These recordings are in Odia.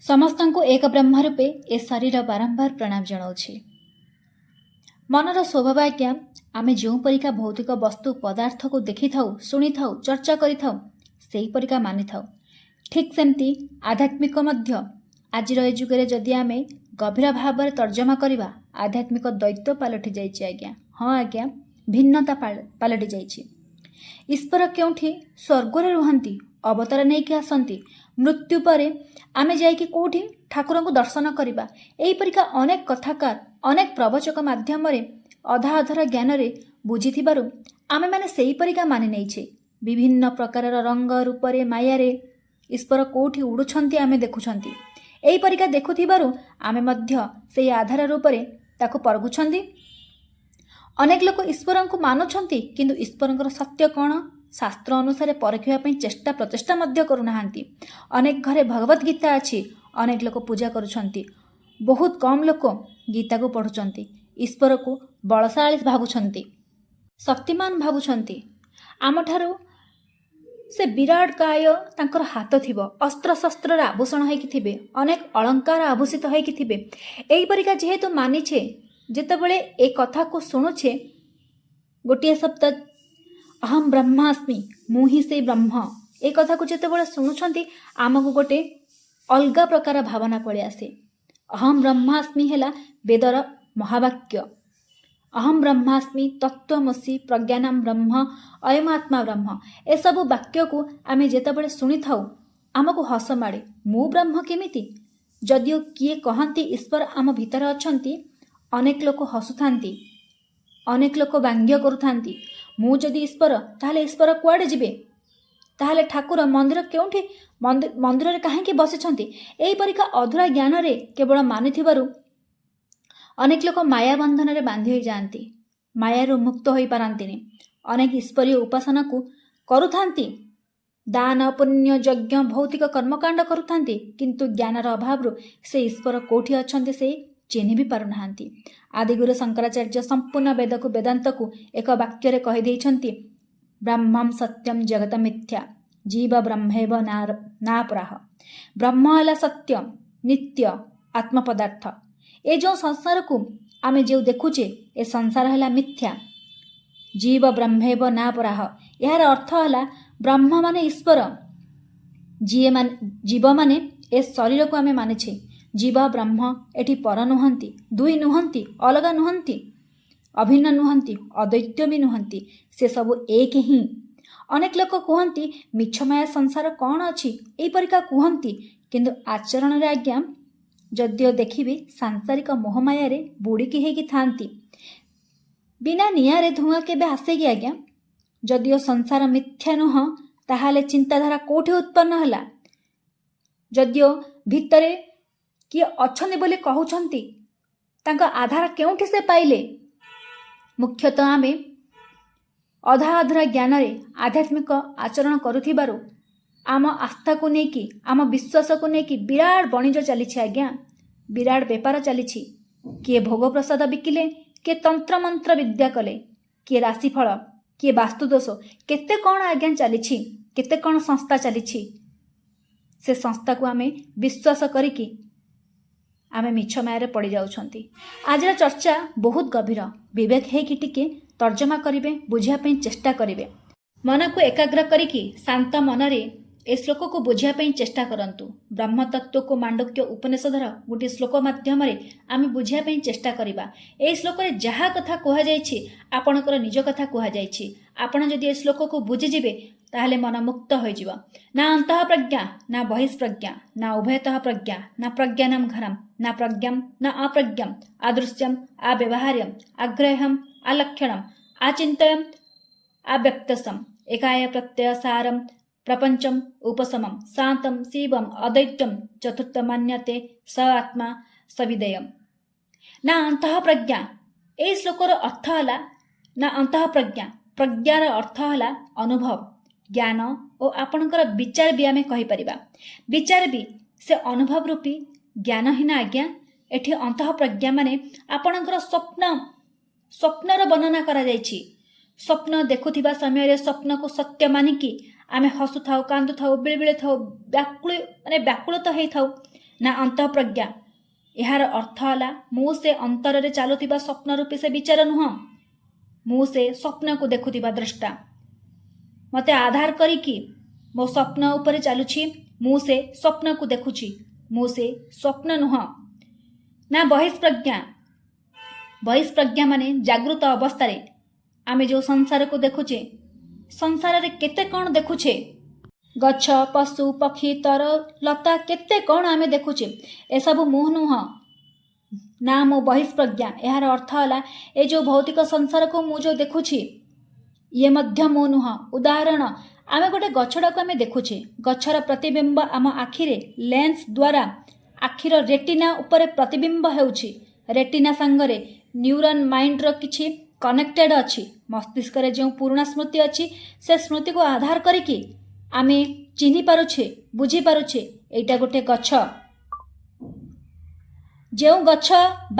ସମସ୍ତଙ୍କୁ ଏକ ବ୍ରହ୍ମ ରୂପେ ଏ ଶରୀର ବାରମ୍ବାର ପ୍ରଣାମ ଜଣାଉଛି। ମନର ସ୍ୱଭାବ ଆଜ୍ଞା, ଆମେ ଯେଉଁପରିକା ଭୌତିକ ବସ୍ତୁ ପଦାର୍ଥକୁ ଦେଖିଥାଉ, ଶୁଣିଥାଉ, ଚର୍ଚ୍ଚା କରିଥାଉ, ସେହିପରିକା ମାନିଥାଉ। ଠିକ୍ ସେମିତି ଆଧ୍ୟାତ୍ମିକ ମଧ୍ୟ ଆଜିର ଏ ଯୁଗରେ ଯଦି ଆମେ ଗଭୀର ଭାବରେ ତର୍ଜମା କରିବା, ଆଧ୍ୟାତ୍ମିକ ଦୈତ୍ୟ ପାଲଟି ଯାଇଛି ଆଜ୍ଞା। ହଁ ଆଜ୍ଞା, ଭିନ୍ନତା ପାଲଟି ଯାଇଛି। ଈଶ୍ୱର କେଉଁଠି ସ୍ୱର୍ଗରେ ରୁହନ୍ତି, ଅବତାର ନେଇକି ଆସନ୍ତି। ମୃତ୍ୟୁ ପରେ ଆମେ ଯାଇକି କେଉଁଠି ଠାକୁରଙ୍କୁ ଦର୍ଶନ କରିବା। ଏହିପରିକା ଅନେକ କଥାକାର, ଅନେକ ପ୍ରବଚକ ମାଧ୍ୟମରେ ଅଧା ଅଧର ଜ୍ଞାନରେ ବୁଝିଥିବାରୁ ଆମେମାନେ ସେହିପରିକା ମାନି ନେଇଛେ। ବିଭିନ୍ନ ପ୍ରକାରର ରଙ୍ଗ ରୂପରେ ମାୟାରେ ଈଶ୍ୱର କେଉଁଠି ଉଡ଼ୁଛନ୍ତି ଆମେ ଦେଖୁଛନ୍ତି। ଏହିପରିକା ଦେଖୁଥିବାରୁ ଆମେ ମଧ୍ୟ ସେହି ଆଧାର ରୂପରେ ତାକୁ ପରଖୁଛନ୍ତି। ଅନେକ ଲୋକ ଈଶ୍ୱରଙ୍କୁ ମାନୁଛନ୍ତି, କିନ୍ତୁ ଈଶ୍ୱରଙ୍କର ସତ୍ୟ କ'ଣ ଶାସ୍ତ୍ର ଅନୁସାରେ ପରଖିବା ପାଇଁ ଚେଷ୍ଟା ପ୍ରଚେଷ୍ଟା ମଧ୍ୟ କରୁନାହାନ୍ତି। ଅନେକ ଘରେ ଭଗବତ ଗୀତା ଅଛି, ଅନେକ ଲୋକ ପୂଜା କରୁଛନ୍ତି, ବହୁତ କମ୍ ଲୋକ ଗୀତାକୁ ପଢ଼ୁଛନ୍ତି। ଈଶ୍ୱରକୁ ବଳଶାଳୀ ଭାବୁଛନ୍ତି, ଶକ୍ତିମାନ ଭାବୁଛନ୍ତି। ଆମଠାରୁ ସେ ବିରାଟ କାୟ, ତାଙ୍କର ହାତ ଥିବ, ଅସ୍ତ୍ରଶସ୍ତ୍ରର ଆଭୂଷଣ ହେଇକି ଥିବେ, ଅନେକ ଅଳଙ୍କାର ଆଭୂଷିତ ହେଇକି ଥିବେ। ଏହିପରିକା ଯେହେତୁ ମାନିଛେ, ଯେତେବେଳେ ଏ କଥାକୁ ଶୁଣୁଛେ, ଗୋଟିଏ ଶବ୍ଦ ଅହମ୍ ବ୍ରହ୍ମାସ୍ମି, ମୁଁ ହିଁ ସେଇ ବ୍ରହ୍ମ, ଏ କଥାକୁ ଯେତେବେଳେ ଶୁଣୁଛନ୍ତି ଆମକୁ ଗୋଟେ ଅଲଗା ପ୍ରକାର ଭାବନା ପଳେଇ ଆସେ। ଅହମ୍ ବ୍ରହ୍ମାସ୍ମି ହେଲା ବେଦର ମହାବାକ୍ୟ। ଅହମ୍ ବ୍ରହ୍ମାସ୍ମି, ତତ୍ତ୍ୱମସି, ପ୍ରଜ୍ଞାନମ୍ ବ୍ରହ୍ମ, ଅୟମାତ୍ମା ବ୍ରହ୍ମ। ଏସବୁ ବାକ୍ୟକୁ ଆମେ ଯେତେବେଳେ ଶୁଣିଥାଉ ଆମକୁ ହସ ମାଡ଼େ। ମୁଁ ବ୍ରହ୍ମ କେମିତି? ଯଦିଓ କିଏ କହନ୍ତି ଈଶ୍ୱର ଆମ ଭିତରେ ଅଛନ୍ତି, ଅନେକ ଲୋକ ହସୁଥାନ୍ତି, ଅନେକ ଲୋକ ବ୍ୟଙ୍ଗ କରୁଥାନ୍ତି। ମୁଁ ଯଦି ଈଶ୍ୱର, ତାହେଲେ ଈଶ୍ୱର କୁଆଡ଼େ ଯିବେ? ତାହେଲେ ଠାକୁର ମନ୍ଦିର କେଉଁଠି, ମନ୍ଦିରରେ କାହିଁକି ବସିଛନ୍ତି? ଏହିପରିକା ଅଧୁରା ଜ୍ଞାନରେ କେବଳ ମାନିଥିବାରୁ ଅନେକ ଲୋକ ମାୟା ବନ୍ଧନରେ ବାନ୍ଧି ହୋଇଯାଆନ୍ତି, ମାୟାରୁ ମୁକ୍ତ ହୋଇପାରନ୍ତିନି। ଅନେକ ଈଶ୍ୱରୀୟ ଉପାସନାକୁ କରୁଥାନ୍ତି, ଦାନ ପୁଣ୍ୟ ଯଜ୍ଞ ଭୌତିକ କର୍ମକାଣ୍ଡ କରୁଥାନ୍ତି, କିନ୍ତୁ ଜ୍ଞାନର ଅଭାବରୁ ସେ ଈଶ୍ୱର କେଉଁଠି ଅଛନ୍ତି ସେ ଚିହ୍ନି ବି ପାରୁନାହାନ୍ତି। ଆଦିଗୁରୁ ଶଙ୍କରାଚାର୍ଯ୍ୟ ସମ୍ପୂର୍ଣ୍ଣ ବେଦକୁ ବେଦାନ୍ତକୁ ଏକ ବାକ୍ୟରେ କହିଦେଇଛନ୍ତି, ବ୍ରହ୍ମଂ ସତ୍ୟଂ ଜଗତ ମିଥ୍ୟା, ଜୀବ ବ୍ରହ୍ମୈବ ନାପରାଃ। ବ୍ରହ୍ମ ହେଲା ସତ୍ୟ, ନିତ୍ୟ ଆତ୍ମ ପଦାର୍ଥ। ଏ ଯେଉଁ ସଂସାରକୁ ଆମେ ଯେଉଁ ଦେଖୁଛେ, ଏ ସଂସାର ହେଲା ମିଥ୍ୟା, ଜୀବ ବ୍ରହ୍ମୈବ ନାପରାଃ। ଏହାର ଅର୍ଥ ହେଲା ବ୍ରହ୍ମ ମାନେ ଈଶ୍ୱର, ଜୀବମାନେ ଏ ଶରୀରକୁ ଆମେ ମାନିଛେ। ଜୀବ ବ୍ରହ୍ମ ଏଠି ପର ନୁହନ୍ତି, ଦୁଇ ନୁହନ୍ତି, ଅଲଗା ନୁହନ୍ତି, ଅଭିନ୍ନ ନୁହନ୍ତି, ଅଦ୍ୱୈତ ବି ନୁହନ୍ତି, ସେସବୁ ଏକ ହିଁ। ଅନେକ ଲୋକ କୁହନ୍ତି ମିଛମାୟା ସଂସାର କ'ଣ ଅଛି, ଏହିପରିକା କୁହନ୍ତି, କିନ୍ତୁ ଆଚରଣରେ ଆଜ୍ଞା ଯଦିଓ ଦେଖିବି ସାଂସାରିକ ମୋହମାୟାରେ ବୁଡ଼ିକି ହେଇକି ଥାନ୍ତି। ବିନା ନିଆଁରେ ଧୂଆଁ କେବେ ଆସେ କି ଆଜ୍ଞା? ଯଦିଓ ସଂସାର ମିଥ୍ୟା ନୁହଁ, ତାହେଲେ ଚିନ୍ତାଧାରା କେଉଁଠି ଉତ୍ପନ୍ନ ହେଲା? ଯଦିଓ ଭିତରେ କିଏ ଅଛନ୍ତି ବୋଲି କହୁଛନ୍ତି, ତାଙ୍କ ଆଧାର କେଉଁଠି ସେ ପାଇଲେ? ମୁଖ୍ୟତଃ ଆମେ ଅଧା ଅଧୁରା ଜ୍ଞାନରେ ଆଧ୍ୟାତ୍ମିକ ଆଚରଣ କରୁଥିବାରୁ ଆମ ଆସ୍ଥାକୁ ନେଇକି, ଆମ ବିଶ୍ୱାସକୁ ନେଇକି ବିରାଟ ବଣିଜ ଚାଲିଛି ଆଜ୍ଞା, ବିରାଟ ବେପାର ଚାଲିଛି। କିଏ ଭୋଗ ପ୍ରସାଦ ବିକିଲେ, କିଏ ତନ୍ତ୍ରମନ୍ତ୍ର ବିଦ୍ୟା କଲେ, କିଏ ରାଶିଫଳ, କିଏ ବାସ୍ତୁଦୋଷ, କେତେ କ'ଣ ଆଜ୍ଞା ଚାଲିଛି, କେତେ କ'ଣ ସଂସ୍ଥା ଚାଲିଛି। ସେ ସଂସ୍ଥାକୁ ଆମେ ବିଶ୍ୱାସ କରିକି ଆମେ ମିଛ ମାୟାରେ ପଡ଼ିଯାଉଛନ୍ତି। ଆଜିର ଚର୍ଚ୍ଚା ବହୁତ ଗଭୀର। ବିବେକ ହେଇକି ଟିକେ ତର୍ଜମା କରିବେ, ବୁଝିବା ପାଇଁ ଚେଷ୍ଟା କରିବେ। ମନକୁ ଏକାଗ୍ର କରିକି ଶାନ୍ତ ମନରେ ଏ ଶ୍ଲୋକକୁ ବୁଝିବା ପାଇଁ ଚେଷ୍ଟା କରନ୍ତୁ। ବ୍ରହ୍ମତତ୍ତ୍ୱକୁ ମାଣ୍ଡକ୍ୟ ଉପନିଷଦର ଗୋଟିଏ ଶ୍ଲୋକ ମାଧ୍ୟମରେ ଆମେ ବୁଝିବା ପାଇଁ ଚେଷ୍ଟା କରିବା। ଏହି ଶ୍ଲୋକରେ ଯାହା କଥା କୁହାଯାଇଛି ଆପଣଙ୍କର ନିଜ କଥା କୁହାଯାଇଛି। ଆପଣ ଯଦି ଏ ଶ୍ଲୋକକୁ ବୁଝିଯିବେ, ତାହେଲେ ମନ ମୁକ୍ତ ହୋଇଯିବ। ନା ଅନ୍ତଃ ପ୍ରଜ୍ଞା, ନା ବହିଃପ୍ରଜ୍ଞା, ନା ଉଭୟତଃ ପ୍ରଜ୍ଞା, ନା ପ୍ରଜ୍ଞାନମ୍ ଘରମ୍, ନା ପ୍ରଜ୍ଞମ୍, ନା ଅପ୍ରଜ୍ଞମ୍, ଆଦୃଶ୍ୟମ୍, ଆବ୍ୟବହାର୍ୟମ୍, ଆଗ୍ରାହ୍ୟମ୍, ଆଲକ୍ଷଣମ୍, ଆଚିନ୍ତୟମ୍, अव्यक्तसम एकाय प्रत्यय सारम प्रपंचम उपसमम शांतम शिवम अद्वैतम चतुर्थ मान्यते स आत्मा सविदेयम। ना अंतः प्रज्ञा, ए श्लोकर अर्थ है ना अंतः प्रज्ञा। प्रज्ञार अर्थ है अनुभव, ज्ञान और आपणकर विचार भी आम कहीपर। विचार भी से अनुभव रूपी ज्ञान ही ना आज्ञा। एठी अंतः प्रज्ञा माने आपणकर स्वप्नर वर्णना करा जायछि। स्वप्न देखुथिबा समय स्वप्न को सत्य मानिकी आमे हसुथाउ, कांदुथाउ, बिलबिले थाउ, व्याकुल तो होई थाउ। ନା ଅନ୍ତଃପ୍ରଜ୍ଞା। ଏହାର ଅର୍ଥ ହେଲା ମୁଁ ସେ ଅନ୍ତରରେ ଚାଲୁଥିବା ସ୍ୱପ୍ନ ରୂପୀ ସେ ବିଚାର ନୁହଁ, ମୁଁ ସେ ସ୍ୱପ୍ନକୁ ଦେଖୁଥିବା ଦ୍ରଷ୍ଟା। ମୋତେ ଆଧାର କରିକି ମୋ ସ୍ୱପ୍ନ ଉପରେ ଚାଲୁଛି, ମୁଁ ସେ ସ୍ୱପ୍ନକୁ ଦେଖୁଛି, ମୁଁ ସେ ସ୍ୱପ୍ନ ନୁହଁ। ନା ବହିଷ୍ପ୍ରଜ୍ଞା। ବହିଷ୍ପ୍ରଜ୍ଞା ମାନେ ଜାଗୃତ ଅବସ୍ଥାରେ ଆମେ ଯେଉଁ ସଂସାରକୁ ଦେଖୁଛେ, ସଂସାରରେ କେତେ କ'ଣ ଦେଖୁଛେ, ଗଛ ପଶୁ ପକ୍ଷୀ ତର ଲତା କେତେ କ'ଣ ଆମେ ଦେଖୁଛେ, ଏସବୁ ମୁଁ ନୁହଁ। ନା ମୁଁ ବହିଷ୍ପ୍ରଜ୍ଞା। ଏହାର ଅର୍ଥ ହେଲା ଏ ଯେଉଁ ଭୌତିକ ସଂସାରକୁ ମୁଁ ଯେଉଁ ଦେଖୁଛି ଇଏ ମଧ୍ୟ ମୁଁ ନୁହଁ। ଉଦାହରଣ, ଆମେ ଗୋଟେ ଗଛଟାକୁ ଆମେ ଦେଖୁଛେ, ଗଛର ପ୍ରତିବିମ୍ବ ଆମ ଆଖିରେ ଲେନ୍ସ ଦ୍ୱାରା ଆଖିର ରେଟିନା ଉପରେ ପ୍ରତିବିମ୍ବ ହେଉଛି। ରେଟିନା ସାଙ୍ଗରେ ନ୍ୟୁରନ୍ ମାଇଣ୍ଡର କିଛି କନେକ୍ଟେଡ୍ ଅଛି। ମସ୍ତିଷ୍କରେ ଯେଉଁ ପୁରୁଣା ସ୍ମୃତି ଅଛି ସେ ସ୍ମୃତିକୁ ଆଧାର କରିକି ଆମେ ଚିହ୍ନି ପାରୁଛେ, ବୁଝିପାରୁଛେ ଏଇଟା ଗୋଟେ ଗଛ। ଯେଉଁ ଗଛ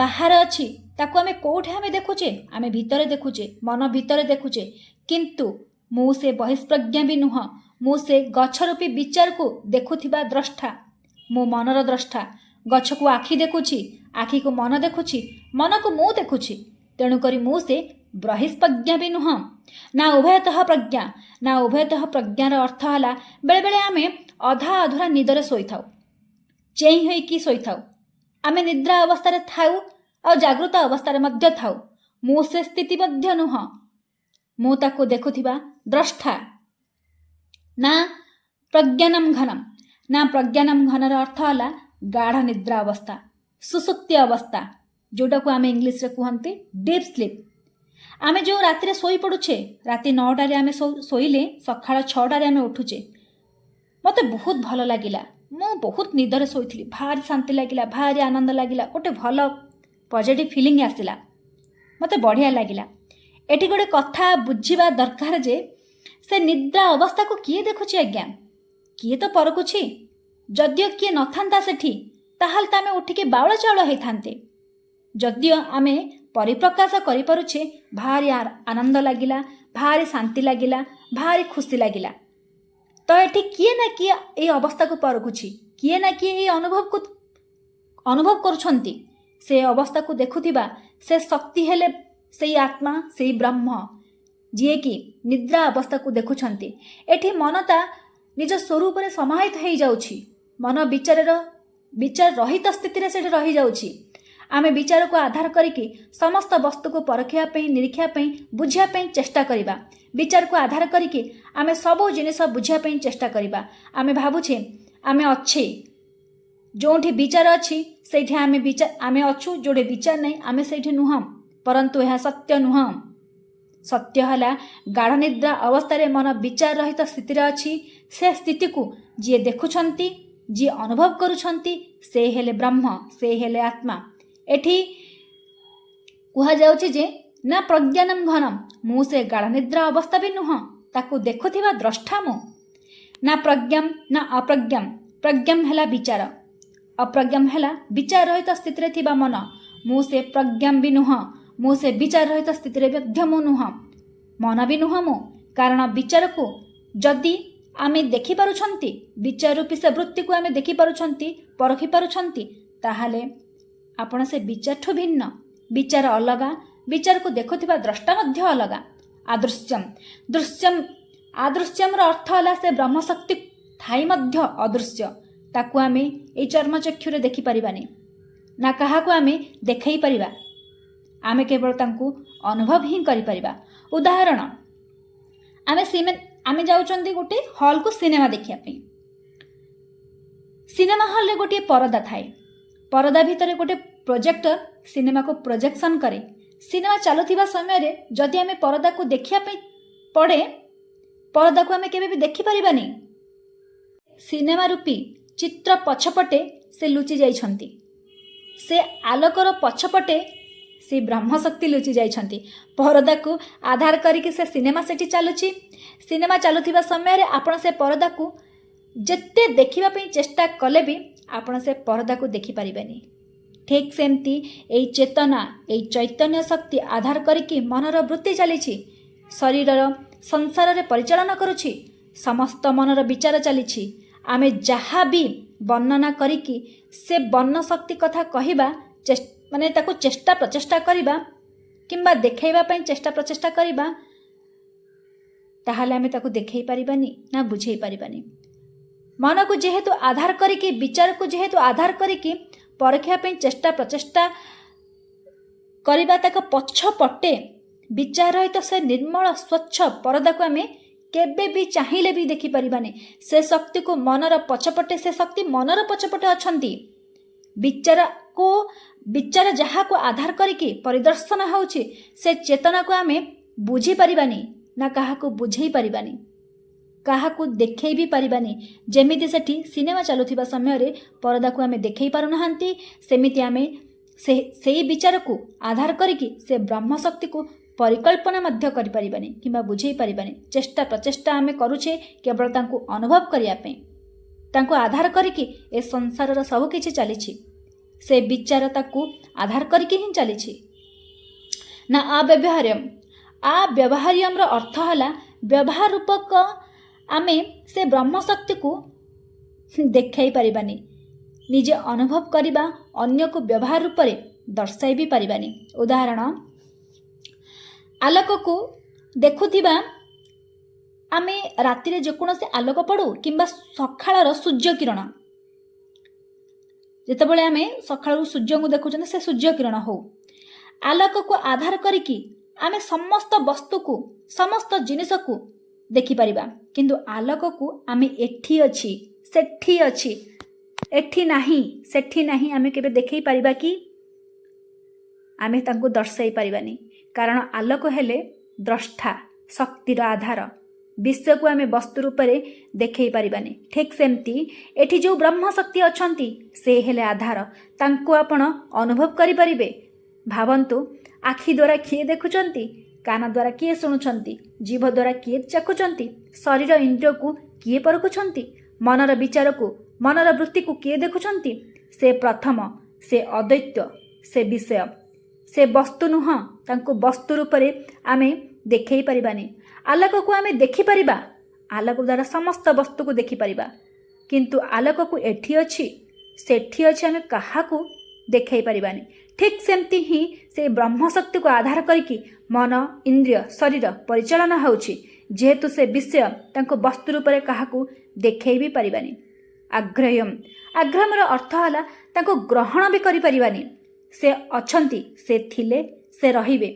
ବାହାରେ ଅଛି ତାକୁ ଆମେ କେଉଁଠି ଆମେ ଦେଖୁଛେ, ଆମେ ଭିତରେ ଦେଖୁଛେ, ମନ ଭିତରେ ଦେଖୁଛେ। କିନ୍ତୁ ମୁଁ ସେ ବହିଷ୍ପ୍ରଜ୍ଞା ବି ନୁହଁ, ମୁଁ ସେ ଗଛ ରୂପୀ ବିଚାରକୁ ଦେଖୁଥିବା ଦ୍ରଷ୍ଟା। ମୁଁ ମନର ଦ୍ରଷ୍ଟା। ଗଛକୁ ଆଖି ଦେଖୁଛି, ଆଖିକୁ ମନ ଦେଖୁଛି, ମନକୁ ମୁଁ ଦେଖୁଛି। ତେଣୁକରି ମୁଁ ସେ ବହିଷ୍ପ୍ରଜ୍ଞା ବି ନୁହଁ। ନା ଉଭୟତଃ ପ୍ରଜ୍ଞା। ନା ଉଭୟତଃ ପ୍ରଜ୍ଞାର ଅର୍ଥ ହେଲା ବେଳେବେଳେ ଆମେ ଅଧା ଅଧୁରା ନିଦରେ ଶୋଇଥାଉ, ଚେଇଁ ହୋଇକି ଶୋଇଥାଉ। ଆମେ ନିଦ୍ରା ଅବସ୍ଥାରେ ଥାଉ ଆଉ ଜାଗୃତ ଅବସ୍ଥାରେ ମଧ୍ୟ ଥାଉ। ମୁଁ ସେ ସ୍ଥିତି ମଧ୍ୟ ନୁହଁ, ମୁଁ ତାକୁ ଦେଖୁଥିବା ଦ୍ରଷ୍ଟା। ନା ପ୍ରଜ୍ଞାନମ୍ ଘନମ୍। ନା ପ୍ରଜ୍ଞାନମ୍ ଘନର ଅର୍ଥ ହେଲା ଗାଢ଼ ନିଦ୍ରା ଅବସ୍ଥା, ସୁସୁପ୍ତି ଅବସ୍ଥା, ଯେଉଁଟାକୁ ଆମେ ଇଂଲିଶରେ କୁହନ୍ତି ଡିପ୍ ସ୍ଲିପ୍। ଆମେ ଯେଉଁ ରାତିରେ ଶୋଇପଡ଼ୁଛେ, ରାତି 9ଟାରେ ଆମେ ଶୋଇଲେ ସକାଳ 6ଟାରେ ଆମେ ଉଠୁଛେ। ମୋତେ ବହୁତ ଭଲ ଲାଗିଲା, ମୁଁ ବହୁତ ନିଦରେ ଶୋଇଥିଲି, ଭାରି ଶାନ୍ତି ଲାଗିଲା, ଭାରି ଆନନ୍ଦ ଲାଗିଲା, ଗୋଟେ ଭଲ ପଜିଟିଭ୍ ଫିଲିଂ ଆସିଲା, ମୋତେ ବଢ଼ିଆ ଲାଗିଲା। ଏଠି ଗୋଟେ କଥା ବୁଝିବା ଦରକାର ଯେ ସେ ନିଦ୍ରା ଅବସ୍ଥାକୁ କିଏ ଦେଖୁଛି ଆଜ୍ଞା? କିଏ ତ ପରଖୁଛି। ଯଦିଓ କିଏ ନଥାନ୍ତା ସେଠି ତାହେଲେ ତ ଆମେ ଉଠିକି ବାଉଳ ଚାଉଳ ହେଇଥାନ୍ତେ। ଯଦିଓ ଆମେ ପରିପ୍ରକାଶ କରିପାରୁଛେ, ଭାରି ଆନନ୍ଦ ଲାଗିଲା, ଭାରି ଶାନ୍ତି ଲାଗିଲା, ଭାରି ଖୁସି ଲାଗିଲା। ତ ଏଠି କିଏ ନା କିଏ ଏଇ ଅବସ୍ଥାକୁ ପରଖୁଛି, କିଏ ନା କିଏ ଏଇ ଅନୁଭବ କରୁଛନ୍ତି। ସେ ଅବସ୍ଥାକୁ ଦେଖୁଥିବା ସେ ଶକ୍ତି ହେଲେ ସେଇ ଆତ୍ମା, ସେଇ ବ୍ରହ୍ମ, ଯିଏକି ନିଦ୍ରା ଅବସ୍ଥାକୁ ଦେଖୁଛନ୍ତି। ଏଠି ମନଟା ନିଜ ସ୍ୱରୂପରେ ସମାହିତ ହେଇଯାଉଛି। ମନ ବିଚାର ରହିତ ସ୍ଥିତିରେ ସେଠି ରହିଯାଉଛି। ଆମେ ବିଚାରକୁ ଆଧାର କରିକି ସମସ୍ତ ବସ୍ତୁକୁ ପରଖିବା ପାଇଁ, ନିରୀକ୍ଷା ପାଇଁ, ବୁଝିବା ପାଇଁ ଚେଷ୍ଟା କରିବା। ବିଚାରକୁ ଆଧାର କରିକି ଆମେ ସବୁ ଜିନିଷ ବୁଝିବା ପାଇଁ ଚେଷ୍ଟା କରିବା। ଆମେ ଭାବୁଛେ ଆମେ ଅଛେ, ଯେଉଁଠି ବିଚାର ଅଛି ସେଇଠି ଆମେ ଅଛୁ, ଯେଉଁଠି ବିଚାର ନାହିଁ ଆମେ ସେଇଠି ନୁହଁ। ପରନ୍ତୁ ଏହା ସତ୍ୟ ନୁହଁ। ସତ୍ୟ ହେଲା ଗାଢ଼ ନିଦ୍ରା ଅବସ୍ଥାରେ ମନ ବିଚାର ରହିତ ସ୍ଥିତିରେ ଅଛି। ସେ ସ୍ଥିତିକୁ ଯିଏ ଦେଖୁଛନ୍ତି, ଯିଏ ଅନୁଭବ କରୁଛନ୍ତି, ସେ ହେଲେ ବ୍ରହ୍ମ, ସେ ହେଲେ ଆତ୍ମା। ଏଠି କୁହାଯାଉଛି ଯେ ନା ପ୍ରଜ୍ଞାନମ୍ ଘନମ୍। ମୁଁ ସେ ଗାଢ଼ ନିଦ୍ରା ଅବସ୍ଥା ବି ନୁହଁ, ତାକୁ ଦେଖୁଥିବା ଦ୍ରଷ୍ଟା ମୁଁ। ନା ପ୍ରଜ୍ଞମ୍ ନା ଅପ୍ରଜ୍ଞମ୍। ପ୍ରଜ୍ଞମ୍ ହେଲା ବିଚାର, ଅପ୍ରଜ୍ଞମ୍ ହେଲା ବିଚାର ରହିତ ସ୍ଥିତିରେ ଥିବା ମନ। ମୁଁ ସେ ପ୍ରଜ୍ଞମ୍ ବି ନୁହଁ, ମୁଁ ସେ ବିଚାର ରହିତ ସ୍ଥିତିରେ ମଧ୍ୟ ମୁଁ ନୁହଁ, ମନ ବି ନୁହଁ ମୁଁ। କାରଣ ବିଚାରକୁ ଯଦି ଆମେ ଦେଖିପାରୁଛନ୍ତି, ବିଚାର ରୂପୀ ସେ ବୃତ୍ତିକୁ ଆମେ ଦେଖିପାରୁଛନ୍ତି, ପରଖି ପାରୁଛନ୍ତି, ତାହେଲେ ଆପଣ ସେ ବିଚାରଠୁ ଭିନ୍ନ। ବିଚାର ଅଲଗା, ବିଚାରକୁ ଦେଖୁଥିବା ଦ୍ରଷ୍ଟା ମଧ୍ୟ ଅଲଗା। ଆଦୃଶ୍ୟମ୍। ଆଦୃଶ୍ୟମ୍ର ଅର୍ଥ ହେଲା ସେ ବ୍ରହ୍ମଶକ୍ତି ଥାଇ ମଧ୍ୟ ଅଦୃଶ୍ୟ। ତାକୁ ଆମେ ଏଇ ଚର୍ମଚକ୍ଷୁରେ ଦେଖିପାରିବାନି, ନା କାହାକୁ ଆମେ ଦେଖାଇ ପାରିବା। ଆମେ କେବଳ ତାଙ୍କୁ ଅନୁଭବ ହିଁ କରିପାରିବା। ଉଦାହରଣ, ଆମେ ଯାଉଛନ୍ତି ଗୋଟେ ହଲ୍କୁ ସିନେମା ଦେଖିବା ପାଇଁ। ସିନେମା ହଲ୍ରେ ଗୋଟିଏ ପରଦା ଥାଏ। ପରଦା ଭିତରେ ଗୋଟେ ପ୍ରୋଜେକ୍ଟର ସିନେମାକୁ ପ୍ରୋଜେକ୍ସନ୍ କରେ। ସିନେମା ଚାଲୁଥିବା ସମୟରେ ଯଦି ଆମେ ପରଦାକୁ ଦେଖିବା ପାଇଁ ପଡ଼େ, ପରଦାକୁ ଆମେ କେବେ ବି ଦେଖିପାରିବାନି। ସିନେମା ରୂପୀ ଚିତ୍ର ପଛପଟେ ସେ ଲୁଚି ଯାଇଛନ୍ତି। ସେ ଆଲୋକର ପଛପଟେ ସେ ବ୍ରହ୍ମଶକ୍ତି ଲୁଚି ଯାଇଛନ୍ତି। ପରଦାକୁ ଆଧାର କରିକି ସେ ସିନେମା ସେଠି ଚାଲୁଛି। ସିନେମା ଚାଲୁଥିବା ସମୟରେ ଆପଣ ସେ ପରଦାକୁ ଯେତେ ଦେଖିବା ପାଇଁ ଚେଷ୍ଟା କଲେ ବି ଆପଣ ସେ ପରଦାକୁ ଦେଖିପାରିବେନି। ଠିକ୍ ସେମିତି ଏଇ ଚେତନା, ଏଇ ଚୈତନ୍ୟ ଶକ୍ତି ଆଧାର କରିକି ମନର ବୃତ୍ତି ଚାଲିଛି, ଶରୀରର ସଂସାରରେ ପରିଚାଳନା କରୁଛି, ସମସ୍ତ ମନର ବିଚାର ଚାଲିଛି। ଆମେ ଯାହା ବି ବର୍ଣ୍ଣନା କରିକି ସେ ବର୍ଣ୍ଣ ଶକ୍ତି କଥା କହିବା ମାନେ ତାକୁ ଚେଷ୍ଟା ପ୍ରଚେଷ୍ଟା କରିବା କିମ୍ବା ଦେଖାଇବା ପାଇଁ ଚେଷ୍ଟା ପ୍ରଚେଷ୍ଟା କରିବା, ତାହେଲେ ଆମେ ତାକୁ ଦେଖାଇ ପାରିବାନି ନା ବୁଝାଇ ପାରିବାନି। ମନକୁ ଯେହେତୁ ଆଧାର କରିକି, ବିଚାରକୁ ଯେହେତୁ ଆଧାର କରିକି ପରଖିବା ପାଇଁ ଚେଷ୍ଟା ପ୍ରଚେଷ୍ଟା କରିବା, ତାଙ୍କ ପଛପଟେ ବିଚାର ରହିତ ସେ ନିର୍ମଳ ସ୍ୱଚ୍ଛ ପରଦାକୁ ଆମେ କେବେ ବି ଚାହିଁଲେ ବି ଦେଖିପାରିବାନି। ସେ ଶକ୍ତିକୁ ମନର ପଛପଟେ, ସେ ଶକ୍ତି ମନର ପଛପଟେ ଅଛନ୍ତି। ବିଚାର ଯାହାକୁ ଆଧାର କରିକି ପରିଦର୍ଶନ ହେଉଛି, ସେ ଚେତନାକୁ ଆମେ ବୁଝିପାରିବାନି ନା କାହାକୁ ବୁଝେଇ ପାରିବାନି, କାହାକୁ ଦେଖେଇ ବି ପାରିବାନି। ଯେମିତି ସେଠି ସିନେମା ଚାଲୁଥିବା ସମୟରେ ପରଦାକୁ ଆମେ ଦେଖେଇ ପାରୁନାହାନ୍ତି, ସେମିତି ଆମେ ସେଇ ବିଚାରକୁ ଆଧାର କରିକି ସେ ବ୍ରହ୍ମଶକ୍ତିକୁ ପରିକଳ୍ପନା ମଧ୍ୟ କରିପାରିବାନି କିମ୍ବା ବୁଝେଇ ପାରିବାନି। ଚେଷ୍ଟା ପ୍ରଚେଷ୍ଟା ଆମେ କରୁଛେ କେବଳ ତାଙ୍କୁ ଅନୁଭବ କରିବା ପାଇଁ। ତାଙ୍କୁ ଆଧାର କରିକି ଏ ସଂସାରର ସବୁ କିଛି ଚାଲିଛି, ସେ ବିଚାର ତାକୁ ଆଧାର କରିକି ହିଁ ଚାଲିଛି। ନା ବ୍ୟବହାର୍ଯ୍ୟମର ଅର୍ଥ ହେଲା ବ୍ୟବହାର ରୂପକ ଆମେ ସେ ବ୍ରହ୍ମଶକ୍ତିକୁ ଦେଖାଇ ପାରିବାନି, ନିଜେ ଅନୁଭବ କରିବା, ଅନ୍ୟକୁ ବ୍ୟବହାର ରୂପରେ ଦର୍ଶାଇ ବି ପାରିବାନି। ଉଦାହରଣ, ଆଲୋକକୁ ଦେଖୁଥିବା ଆମେ ରାତିରେ ଯେକୌଣସି ଆଲୋକ ପଡ଼ୁ କିମ୍ବା ସକାଳର ସୂର୍ଯ୍ୟ କିରଣ, ଯେତେବେଳେ ଆମେ ସକାଳୁ ସୂର୍ଯ୍ୟଙ୍କୁ ଦେଖୁଛନ୍ତି, ସେ ସୂର୍ଯ୍ୟ କିରଣ ହଉ, ଆଲୋକକୁ ଆଧାର କରିକି ଆମେ ସମସ୍ତ ବସ୍ତୁକୁ, ସମସ୍ତ ଜିନିଷକୁ ଦେଖିପାରିବା। କିନ୍ତୁ ଆଲୋକକୁ ଆମେ ଏଠି ଅଛି, ସେଠି ଅଛି, ଏଠି ନାହିଁ, ସେଠି ନାହିଁ ଆମେ କେବେ ଦେଖାଇ ପାରିବା କି? ଆମେ ତାଙ୍କୁ ଦର୍ଶାଇ ପାରିବାନି। କାରଣ ଆଲୋକ ହେଲେ ଦ୍ରଷ୍ଟା, ଶକ୍ତିର ଆଧାର। ବିଶ୍ୱକୁ ଆମେ ବସ୍ତୁ ରୂପରେ ଦେଖାଇ ପାରିବାନି। ଠିକ୍ ସେମିତି ଏଠି ଯେଉଁ ବ୍ରହ୍ମଶକ୍ତି ଅଛନ୍ତି, ସେ ହେଲେ ଆଧାର। ତାଙ୍କୁ ଆପଣ ଅନୁଭବ କରିପାରିବେ। ଭାବନ୍ତୁ, ଆଖି ଦ୍ୱାରା କିଏ ଦେଖୁଛନ୍ତି, କାନ ଦ୍ୱାରା କିଏ ଶୁଣୁଛନ୍ତି, ଜିଭ ଦ୍ୱାରା କିଏ ଚାଖୁଛନ୍ତି, ଶରୀର ଇନ୍ଦ୍ରିୟକୁ କିଏ ପରଖୁଛନ୍ତି, ମନର ବିଚାରକୁ, ମନର ବୃତ୍ତିକୁ କିଏ ଦେଖୁଛନ୍ତି? ସେ ପ୍ରଥମ, ସେ ଅଦ୍ୱୈତ, ସେ ବିଷୟ, ସେ ବସ୍ତୁ ନୁହଁ। ତାଙ୍କୁ ବସ୍ତୁ ରୂପରେ ଆମେ ଦେଖାଇ ପାରିବାନି। ଆଲୋକକୁ ଆମେ ଦେଖିପାରିବା, ଆଲୋକ ଦ୍ୱାରା ସମସ୍ତ ବସ୍ତୁକୁ ଦେଖିପାରିବା, କିନ୍ତୁ ଆଲୋକକୁ ଏଠି ଅଛି, ସେଠି ଅଛି ଆମେ କାହାକୁ ଦେଖାଇ ପାରିବାନି। ଠିକ୍ ସେମିତି ହିଁ ସେ ବ୍ରହ୍ମଶକ୍ତିକୁ ଆଧାର କରିକି ମନ, ଇନ୍ଦ୍ରିୟ, ଶରୀର ପରିଚାଳନା ହେଉଛି। ଯେହେତୁ ସେ ବିଷୟ, ତାଙ୍କୁ ବସ୍ତୁ ରୂପରେ କାହାକୁ ଦେଖାଇ ବି ପାରିବାନି। ଆଗ୍ରହମର ଅର୍ଥ ହେଲା ତାଙ୍କୁ ଗ୍ରହଣ ବି କରିପାରିବାନି। ସେ ଅଛନ୍ତି, ସେ ଥିଲେ, ସେ ରହିବେ।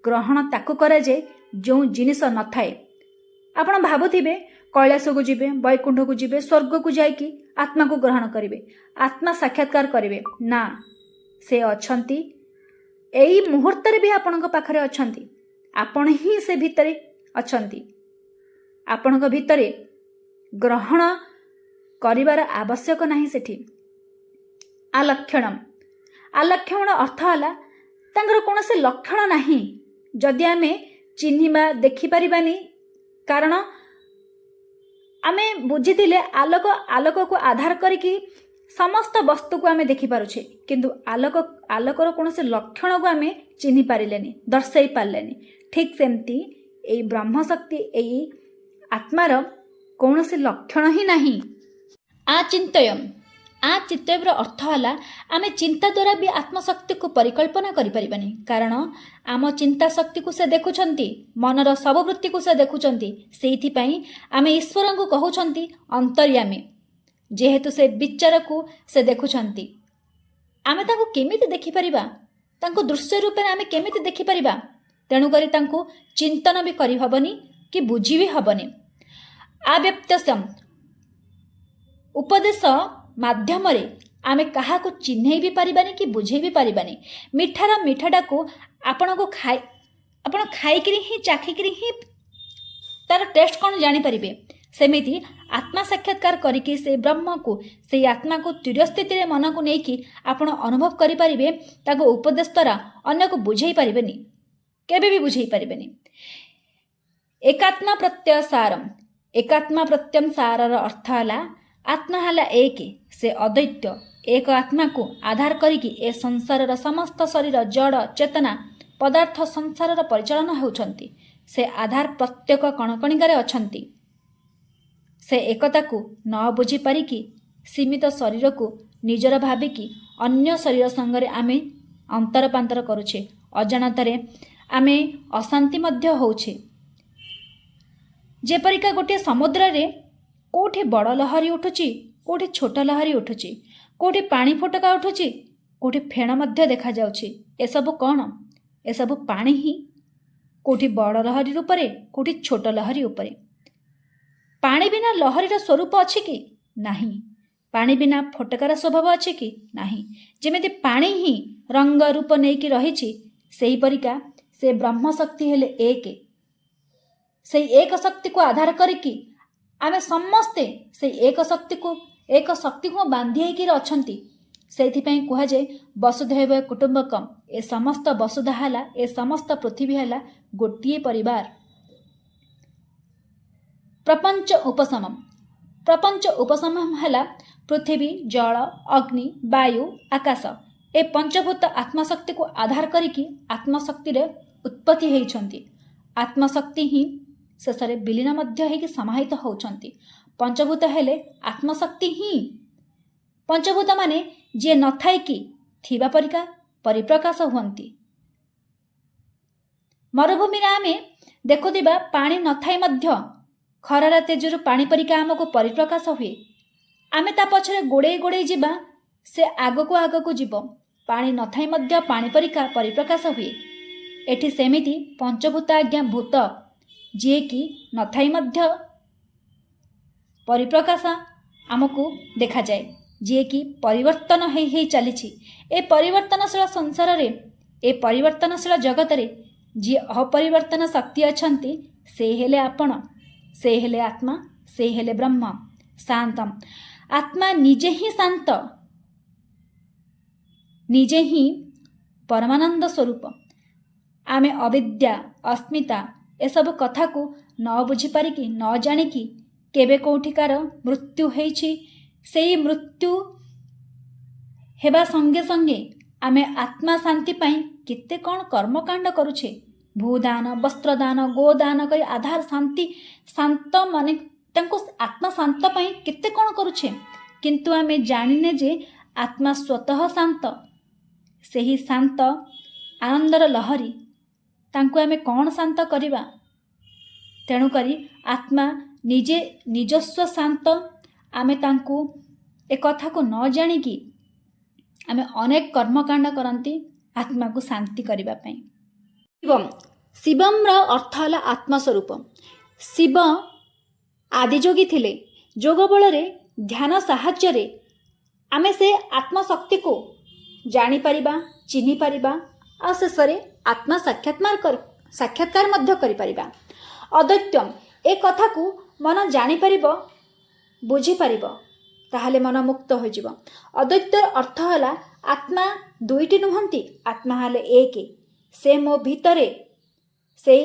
ଗ୍ରହଣ ତାକୁ କରାଯାଏ ଯେଉଁ ଜିନିଷ ନଥାଏ। ଆପଣ ଭାବୁଥିବେ କୈଳାସକୁ ଯିବେ, ବୈକୁଣ୍ଠକୁ ଯିବେ, ସ୍ୱର୍ଗକୁ ଯାଇକି ଆତ୍ମାକୁ ଗ୍ରହଣ କରିବେ, ଆତ୍ମା ସାକ୍ଷାତକାର କରିବେ। ନା, ସେ ଅଛନ୍ତି, ଏଇ ମୁହୂର୍ତ୍ତରେ ବି ଆପଣଙ୍କ ପାଖରେ ଅଛନ୍ତି। ଆପଣ ହିଁ ସେ ଭିତରେ ଅଛନ୍ତି। ଆପଣଙ୍କ ଭିତରେ ଗ୍ରହଣ କରିବାର ଆବଶ୍ୟକ ନାହିଁ ସେଠି। ଆଲକ୍ଷଣ ଅର୍ଥ ହେଲା ତାଙ୍କର କୌଣସି ଲକ୍ଷଣ ନାହିଁ। ଯଦି ଆମେ ଚିହ୍ନିବା, ଦେଖିପାରିବାନି, କାରଣ ଆମେ ବୁଝିଥିଲେ ଆଲୋକକୁ ଆଧାର କରିକି ସମସ୍ତ ବସ୍ତୁକୁ ଆମେ ଦେଖିପାରୁଛେ, କିନ୍ତୁ ଆଲୋକର କୌଣସି ଲକ୍ଷଣକୁ ଆମେ ଚିହ୍ନି ପାରିଲେନି, ଦର୍ଶାଇ ପାରିଲେନି। ଠିକ୍ ସେମିତି ଏଇ ବ୍ରହ୍ମଶକ୍ତି, ଏଇ ଆତ୍ମାର କୌଣସି ଲକ୍ଷଣ ହିଁ ନାହିଁ। ଚିନ୍ତୟର ଅର୍ଥ ହେଲା ଆମେ ଚିନ୍ତା ଦ୍ୱାରା ବି ଆତ୍ମଶକ୍ତିକୁ ପରିକଳ୍ପନା କରିପାରିବାନି। କାରଣ ଆମ ଚିନ୍ତା ଶକ୍ତିକୁ ସେ ଦେଖୁଛନ୍ତି, ମନର ସବୁ ବୃତ୍ତିକୁ ସେ ଦେଖୁଛନ୍ତି। ସେଇଥିପାଇଁ ଆମେ ଈଶ୍ୱରଙ୍କୁ କହୁଛନ୍ତି ଅନ୍ତର୍ୟାମୀ। ଯେହେତୁ ସେ ବିଚାରକୁ ସେ ଦେଖୁଛନ୍ତି, ଆମେ ତାଙ୍କୁ କେମିତି ଦେଖିପାରିବା? ତାଙ୍କୁ ଦୃଶ୍ୟ ରୂପରେ ଆମେ କେମିତି ଦେଖିପାରିବା? ତେଣୁକରି ତାଙ୍କୁ ଚିନ୍ତନ ବି କରିହେବନି କି ବୁଝି ବି ହେବନି। ଆବ୍ୟକ୍ତସ୍ୟମ୍, ଉପଦେଶ ମାଧ୍ୟମରେ ଆମେ କାହାକୁ ଚିହ୍ନେଇ ବି ପାରିବାନି କି ବୁଝେଇ ବି ପାରିବାନି। ମିଠାଟାକୁ ଆପଣ ଖାଇକିରି ହିଁ, ଚାଖିକିରି ହିଁ ତାର ଟେଷ୍ଟ କ'ଣ ଜାଣିପାରିବେ। ସେମିତି ଆତ୍ମା ସାକ୍ଷାତକାର କରିକି ସେ ବ୍ରହ୍ମକୁ, ସେଇ ଆତ୍ମାକୁ ତୁରୀୟ ମନକୁ ନେଇକି ଆପଣ ଅନୁଭବ କରିପାରିବେ। ତାକୁ ଉପଦେଶ ଦ୍ୱାରା ଅନ୍ୟକୁ ବୁଝେଇ ପାରିବେନି, କେବେ ବି ବୁଝେଇ ପାରିବେନି। ଏକାତ୍ମା ପ୍ରତ୍ୟୟ ସାରର ଅର୍ଥ ହେଲା ଆତ୍ମା ହେଲା ଏକ, ସେ ଅଦ୍ୱୈତ। ଏକ ଆତ୍ମାକୁ ଆଧାର କରିକି ଏ ସଂସାରର ସମସ୍ତ ଶରୀର, ଜଡ଼, ଚେତନା, ପଦାର୍ଥ ସଂସାରର ପରିଚାଳନା ହେଉଛନ୍ତି। ସେ ଆଧାର ପ୍ରତ୍ୟେକ କଣକଣିକାରେ ଅଛନ୍ତି। ସେ ଏକତାକୁ ନ ବୁଝିପାରିକି ସୀମିତ ଶରୀରକୁ ନିଜର ଭାବିକି ଅନ୍ୟ ଶରୀର ସାଙ୍ଗରେ ଆମେ ଅନ୍ତରପାନ୍ତର କରୁଛେ। ଅଜାଣତରେ ଆମେ ଅଶାନ୍ତି ମଧ୍ୟ ହେଉଛେ। ଯେପରିକା ଗୋଟିଏ ସମୁଦ୍ରରେ କେଉଁଠି ବଡ଼ ଲହରୀ ଉଠୁଛି, କେଉଁଠି ଛୋଟ ଲହରୀ ଉଠୁଛି, କେଉଁଠି ପାଣି ଫୋଟକା ଉଠୁଛି, କେଉଁଠି ଫେଣ ମଧ୍ୟ ଦେଖାଯାଉଛି। ଏସବୁ କ'ଣ? ଏସବୁ ପାଣି ହିଁ। କେଉଁଠି ବଡ଼ ଲହରୀ ଉପରେ, କେଉଁଠି ଛୋଟ ଲହରୀ ଉପରେ। ପାଣି ବିନା ଲହରୀର ସ୍ୱରୂପ ଅଛି କି? ନାହିଁ। ପାଣି ବିନା ଫୋଟକାର ସ୍ୱଭାବ ଅଛି କି? ନାହିଁ। ଯେମିତି ପାଣି ହିଁ ରଙ୍ଗ ରୂପ ନେଇକି ରହିଛି, ସେହିପରିକା ସେ ବ୍ରହ୍ମଶକ୍ତି ହେଲେ ଏକ। ସେଇ ଏକ ଶକ୍ତିକୁ ଆଧାର କରିକି ଆମେ ସମସ୍ତେ ସେଇ ଏକ ଶକ୍ତିକୁ ବାନ୍ଧି ହେଇକି ଅଛନ୍ତି। ସେଇଥିପାଇଁ କୁହାଯାଏ ବସୁଧୈବ କୁଟୁମ୍ବକମ୍। ଏ ସମସ୍ତ ବସୁଧା ହେଲା, ଏ ସମସ୍ତ ପୃଥିବୀ ହେଲା ଗୋଟିଏ ପରିବାର। ପ୍ରପଞ୍ଚ ଉପଶମମ୍। ପ୍ରପଞ୍ଚ ଉପଶମମ୍ ହେଲା ପୃଥିବୀ, ଜଳ, ଅଗ୍ନି, ବାୟୁ, ଆକାଶ। ଏ ପଞ୍ଚଭୂତ ଆତ୍ମଶକ୍ତିକୁ ଆଧାର କରିକି ଆତ୍ମଶକ୍ତିରେ ଉତ୍ପତ୍ତି ହେଇଛନ୍ତି। ଆତ୍ମଶକ୍ତି ହିଁ ଶେଷରେ ବିଲୀନ ମଧ୍ୟ ହେଇକି ସମାହିତ ହେଉଛନ୍ତି। ପଞ୍ଚଭୂତ ହେଲେ ଆତ୍ମଶକ୍ତି ହିଁ। ପଞ୍ଚଭୂତ ମାନେ ଯିଏ ନଥାଇକି ଥିବା ପରିକା ପରିପ୍ରକାଶ ହୁଅନ୍ତି। ମରୁଭୂମିରେ ଆମେ ଦେଖୁଥିବା ପାଣି ନଥାଇ ମଧ୍ୟ ଖରାର ତେଜରୁ ପାଣି ପରିକା ଆମକୁ ପରିପ୍ରକାଶ ହୁଏ। ଆମେ ତା ପଛରେ ଗୋଡ଼େଇ ଗୋଡ଼େଇ ଯିବା, ସେ ଆଗକୁ ଆଗକୁ ଯିବ। ପାଣି ନଥାଇ ମଧ୍ୟ ପାଣି ପରିକା ପରିପ୍ରକାଶ ହୁଏ। ଏଠି ସେମିତି ପଞ୍ଚଭୂତ ଆଜ୍ଞା ଭୂତ, ଯିଏକି ନଥାଇ ମଧ୍ୟ ପରିପ୍ରକାଶ ଆମକୁ ଦେଖାଯାଏ, ଯିଏକି ପରିବର୍ତ୍ତନ ହେଇ ଚାଲିଛି। ଏ ପରିବର୍ତ୍ତନଶୀଳ ସଂସାରରେ, ଏ ପରିବର୍ତ୍ତନଶୀଳ ଜଗତରେ ଯିଏ ଅପରିବର୍ତ୍ତନ ଶକ୍ତି ଅଛନ୍ତି, ସେ ହେଲେ ଆପଣ, ସେ ହେଲେ ଆତ୍ମା, ସେ ହେଲେ ବ୍ରହ୍ମ। ଶାନ୍ତମ୍। ଆତ୍ମା ନିଜେ ହିଁ ଶାନ୍ତ, ନିଜେ ହିଁ ପରମାନନ୍ଦ ସ୍ୱରୂପ। ଆମେ ଅବିଦ୍ୟା, ଅସ୍ମିତା ଏସବୁ କଥାକୁ ନ ବୁଝିପାରିକି, ନ ଜାଣିକି କେବେ କେଉଁଠିକାର ମୃତ୍ୟୁ ହେଇଛି, ସେଇ ମୃତ୍ୟୁ ହେବା ସଙ୍ଗେ ସଙ୍ଗେ ଆମେ ଆତ୍ମା ଶାନ୍ତି ପାଇଁ କେତେ କ'ଣ କର୍ମକାଣ୍ଡ କରୁଛେ। ଭୂଦାନ, ବସ୍ତ୍ରଦାନ, ଗୋଦାନ କରି ଆଧାର ଶାନ୍ତ ମାନେ ତାଙ୍କୁ ଆତ୍ମା ଶାନ୍ତ ପାଇଁ କେତେ କ'ଣ କରୁଛେ। କିନ୍ତୁ ଆମେ ଜାଣିନେ ଯେ ଆତ୍ମା ସ୍ୱତଃ ଶାନ୍ତ। ସେହି ଶାନ୍ତ ଆନନ୍ଦର ଲହରୀ, ତାଙ୍କୁ ଆମେ କ'ଣ ଶାନ୍ତ କରିବା? ତେଣୁକରି ଆତ୍ମା ନିଜେ ନିଜସ୍ୱ ଶାନ୍ତ। ଆମେ ତାଙ୍କୁ ଏ କଥାକୁ ନ ଜାଣିକି ଆମେ ଅନେକ କର୍ମକାଣ୍ଡ କରନ୍ତି ଆତ୍ମାକୁ ଶାନ୍ତି କରିବା ପାଇଁ। ଶିବମ୍ର ଅର୍ଥ ହେଲା ଆତ୍ମା ସ୍ୱରୂପ। ଶିବ ଆଦିଯୋଗୀ ଥିଲେ। ଯୋଗ ବଳରେ, ଧ୍ୟାନ ସାହାଯ୍ୟରେ ଆମେ ସେ ଆତ୍ମଶକ୍ତିକୁ ଜାଣିପାରିବା, ଚିହ୍ନିପାରିବା, ଆଉ ଶେଷରେ ଆତ୍ମା ସାକ୍ଷାତକାର ମଧ୍ୟ କରିପାରିବା। ଅଦ୍ୱୈତମ୍। ଏ କଥାକୁ ମନ ଜାଣିପାରିବ, ବୁଝିପାରିବ, ତାହେଲେ ମନ ମୁକ୍ତ ହୋଇଯିବ। ଅଦ୍ୱୈତର ଅର୍ଥ ହେଲା ଆତ୍ମା ଦୁଇଟି ନୁହନ୍ତି, ଆତ୍ମା ହେଲେ ଏକ। ସେ ମୋ ଭିତରେ, ସେଇ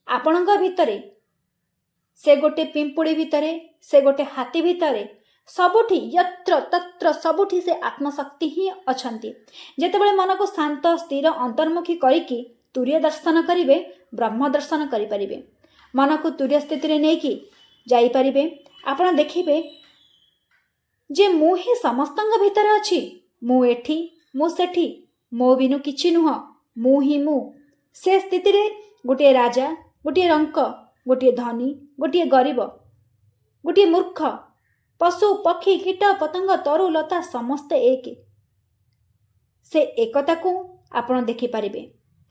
ଆପଣଙ୍କ ଭିତରେ, ସେ ଗୋଟେ ପିମ୍ପୁଡ଼ି ଭିତରେ, ସେ ଗୋଟେ ହାତୀ ଭିତରେ, ସବୁଠି ୟତ୍ର ତତ୍ର ସବୁଠି ସେ ଆତ୍ମଶକ୍ତି ହିଁ ଅଛନ୍ତି। ଯେତେବେଳେ ମନକୁ ଶାନ୍ତ, ସ୍ଥିର, ଅନ୍ତର୍ମୁଖୀ କରିକି ତୁରୀୟ ଦର୍ଶନ କରିବେ, ବ୍ରହ୍ମ ଦର୍ଶନ କରିପାରିବେ। ମନକୁ ତୁରୀୟ ସ୍ଥିତିରେ ନେଇକି ଯାଇପାରିବେ। ଆପଣ ଦେଖିବେ ଯେ ମୁଁ ହିଁ ସମସ୍ତଙ୍କ ଭିତରେ ଅଛି। ମୁଁ ଏଠି, ମୁଁ ସେଠି, ମୋ ବିନୁ କିଛି ନୁହଁ, ମୁଁ ହିଁ ମୁଁ। ସେ ସ୍ଥିତିରେ ଗୋଟିଏ ରାଜା, ଗୋଟିଏ ରଙ୍କ, ଗୋଟିଏ ଧନୀ, ଗୋଟିଏ ଗରିବ, ଗୋଟିଏ ମୂର୍ଖ, ପଶୁ, ପକ୍ଷୀ, କୀଟ, ପତଙ୍ଗ, ତରୁ, ଲତା ସମସ୍ତେ ଏକ। ସେ ଏକତାକୁ ଆପଣ ଦେଖିପାରିବେ।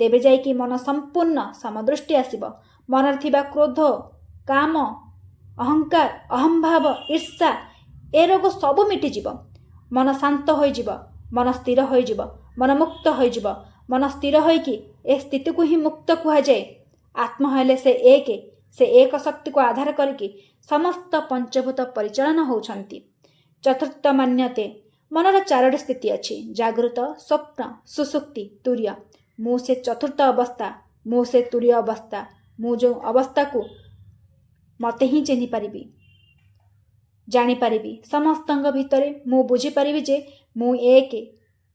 ତେବେ ଯାଇକି ମନ ସମ୍ପୂର୍ଣ୍ଣ ସମଦୃଷ୍ଟି ଆସିବ। ମନରେ ଥିବା କ୍ରୋଧ, କାମ, ଅହଙ୍କାର, ଅହମ୍ଭାବ, ଈର୍ଷା ଏ ରୋଗ ସବୁ ମିଟିଯିବ। ମନ ଶାନ୍ତ ହୋଇଯିବ, ମନ ସ୍ଥିର ହୋଇଯିବ, ମନ ମୁକ୍ତ ହୋଇଯିବ। ମନ ସ୍ଥିର ହୋଇକି ଏ ସ୍ଥିତିକୁ ହିଁ ମୁକ୍ତ କୁହାଯାଏ। ଆତ୍ମା ହେଲେ ସେ ଏକ। ସେ ଏକ ଶକ୍ତିକୁ ଆଧାର କରିକି ସମସ୍ତ ପଞ୍ଚଭୂତ ପରିଚାଳନା ହେଉଛନ୍ତି। ଚତୁର୍ଥ ମାନ୍ୟତେ। ମନର ଚାରୋଟି ସ୍ଥିତି ଅଛି, ଜାଗୃତ, ସ୍ୱପ୍ନ, ସୁଷୁପ୍ତି, ତୁରୀୟ। ମୁଁ ସେ ଚତୁର୍ଥ ଅବସ୍ଥା, ମୁଁ ସେ ତୁରୀୟ ଅବସ୍ଥା। ମୁଁ ଯେଉଁ ଅବସ୍ଥାକୁ ମୋତେ ହିଁ ଚିହ୍ନିପାରିବି, ଜାଣିପାରିବି। ସମସ୍ତଙ୍କ ଭିତରେ ମୁଁ ବୁଝିପାରିବି ଯେ ମୁଁ ଏକ।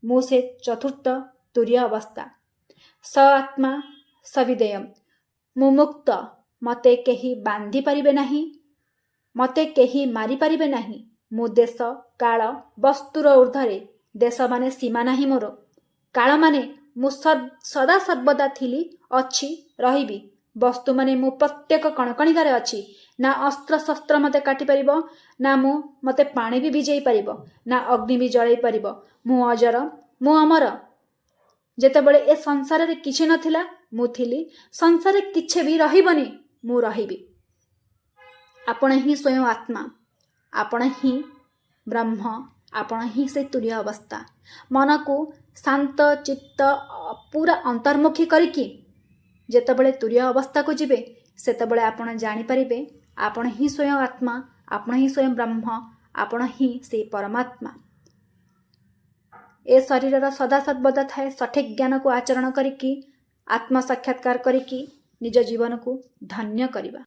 ମୁଁ ସେ ଚତୁର୍ଥ ତୁରୀୟ ଅବସ୍ଥା। ସ ଆତ୍ମା ସବିଦେୟମ୍। ମୁଁ ମୁକ୍ତ। ମୋତେ କେହି ବାନ୍ଧି ପାରିବେ ନାହିଁ, ମୋତେ କେହି ମାରିପାରିବେ ନାହିଁ, मु देश काल वस्तुर ऊर्ध्वे देश माने सीमा नाही मोर काल माने मु सदा सर्वदा थिली अच्छी रहिबी वस्तु माने मु प्रत्येक कणकणिकार अच्छी ना अस्त्र शस्त्र मते काटी परिबो ना मु मते पानी भी भिजई परिबो ना अग्नि भी जळई परिबो मु अजर मु अमर जेतेबेले ए संसार रे किछि नथिला मु थिली संसार रे किछि भी रहिबनी मु रहिबी आपण ही स्वयं आत्मा आपण ही ब्रह्म आपण ही से तुल्य अवस्था मन को शांत चित्त पूरा अंतर्मुखी करिकी जेतेबेले तुल्य अवस्था को जिबे सेतेबेले आपण जानि परिबे आपण ही स्वयं आत्मा आपण ही स्वयं ब्रह्म आपण ही से परमात्मा ए शरीर सदा सर्वदा थाए सठिक ज्ञान को आचरण करिकी आत्म साक्षात्कार करिकी निज जीवन को धन्य करिबा।